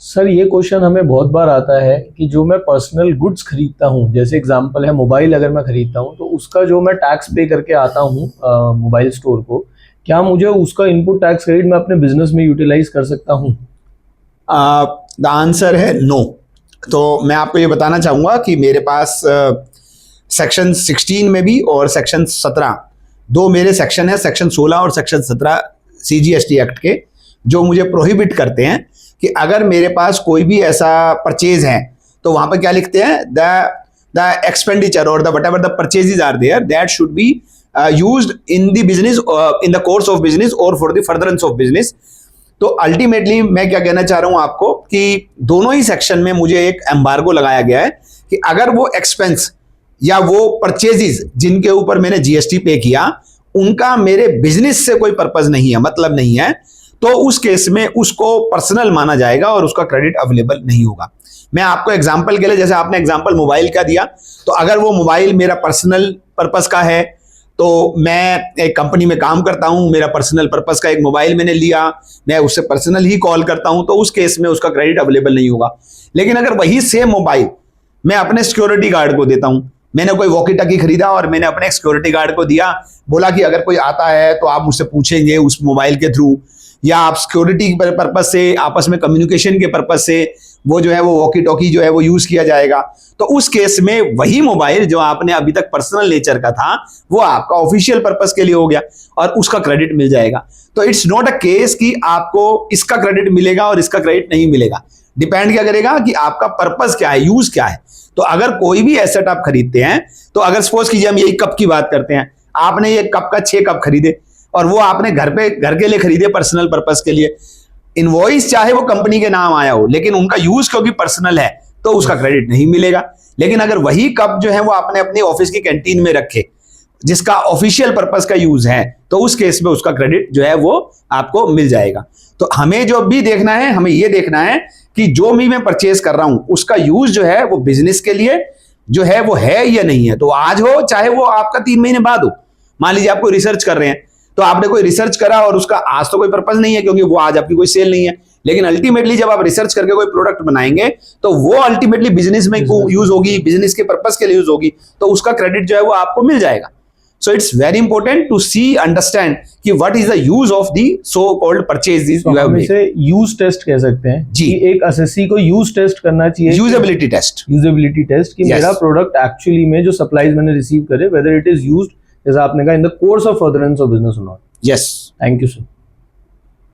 Sir ये question हमें बहुत बार आता है कि जो मैं पर्सनल गुड्स खरीदता हूँ, जैसे एग्जांपल है मोबाइल, अगर मैं खरीदता हूँ तो उसका जो मैं टैक्स पे करके आता हूँ मोबाइल स्टोर को, क्या मुझे उसका इनपुट टैक्स क्रेडिट मैं अपने बिजनेस में यूटिलाइज कर सकता हूँ? द आंसर है नो। तो मैं आपको ये बताना चाहूँगा कि मेरे पास सेक्शन 16 में भी और सेक्शन 17, दो मेरे सेक्शन है, सेक्शन 16 और सेक्शन 17 CGST एक्ट के, जो मुझे प्रोहिबिट करते हैं कि अगर मेरे पास कोई भी ऐसा परचेज है तो वहाँ पर क्या लिखते हैं, द एक्सपेंडिचर और the whatever the purchases are there that should be used in the business, in the course of business और for the furtherance of business. तो अल्टीमेटली मैं क्या कहना चाह रहा हूं आपको कि दोनों ही सेक्शन में मुझे एक एम्बार्गो लगाया गया है कि अगर वो एक्सपेंस या वो परचेजेस जिनके ऊपर मैंने GST पे किया उनका मेरे बिजनेस से कोई पर्पज नहीं है, मतलब नहीं है, तो उस केस में उसको पर्सनल माना जाएगा और उसका क्रेडिट अवेलेबल नहीं होगा। मैं आपको एग्जांपल के लिए, जैसे आपने एग्जांपल मोबाइल का दिया, तो अगर वो मोबाइल मेरा पर्सनल पर्पस का है, तो मैं एक कंपनी में काम करता हूं, मेरा पर्सनल पर्पस का एक मोबाइल मैंने लिया, मैं उससे पर्सनल ही कॉल करता हूं, तो उस केस में उसका क्रेडिट अवेलेबल नहीं होगा। लेकिन अगर वही सेम मोबाइल मैं अपने सिक्योरिटी गार्ड को देता हूं, मैंने कोई वॉकी टॉकी खरीदा और मैंने अपने सिक्योरिटी गार्ड को दिया, बोला कि अगर कोई आता है तो आप मुझसे पूछेंगे उस मोबाइल के थ्रू, या आप सिक्योरिटी पर्पस से, आपस में कम्युनिकेशन के पर्पस से वो जो है वो वॉकी टॉकी जो है वो यूज किया जाएगा, तो उस केस में वही मोबाइल जो आपने अभी तक पर्सनल नेचर का था वो आपका ऑफिशियल पर्पस के लिए हो गया और उसका क्रेडिट मिल जाएगा। तो इट्स नॉट अ केस कि आपको इसका क्रेडिट मिलेगा और इसका क्रेडिट नहीं मिलेगा। डिपेंड क्या करेगा कि आपका पर्पस क्या है, यूज क्या है। तो अगर कोई भी एसेट आप खरीदते हैं, तो अगर सपोज कीजिए हम यही कप की बात करते हैं, आपने ये कप का 6 कप खरीदे और वो आपने घर के लिए खरीदे पर्सनल पर्पस के लिए, इनवॉइस चाहे वो कंपनी के नाम आया हो लेकिन उनका यूज क्योंकि पर्सनल है तो उसका क्रेडिट नहीं मिलेगा। लेकिन अगर वही कप जो है वो आपने अपने ऑफिस की कैंटीन में रखे जिसका ऑफिशियल पर्पस का यूज है, तो उस केस में उसका क्रेडिट जो है वो आपको मिल जाएगा। तो हमें जो भी देखना है, हमें ये देखना है कि जो भी मैं परचेज कर रहा हूं उसका यूज जो है वो बिजनेस के लिए जो है वो है या नहीं है। तो आज हो चाहे वो आपका 3 महीने बाद हो, मान लीजिए आप कोई रिसर्च कर रहे हैं, तो आपने कोई रिसर्च करा और उसका आज तो कोई पर्पस नहीं है क्योंकि वो आज आपकी कोई सेल नहीं है, लेकिन अल्टीमेटली जब आप रिसर्च करके कोई प्रोडक्ट बनाएंगे तो वो अल्टीमेटली बिजनेस में यूज होगी, बिजनेस के पर्पस के लिए यूज होगी, तो उसका क्रेडिट जो है वो आपको मिल जाएगा। So it's very important to see, understand कि what is the use of the so called purchase you have made. इसे यूज टेस्ट कह सकते हैं जी, कि एक असेसी को यूज टेस्ट करना चाहिए, यूजेबिलिटी टेस्ट, कि मेरा प्रोडक्ट एक्चुअली में जो सप्लाईज मैंने रिसीव करे वेदर इट इज यूज्ड, जैसा आपने कहा, in the course of furtherance of business और not. Yes, thank you sir.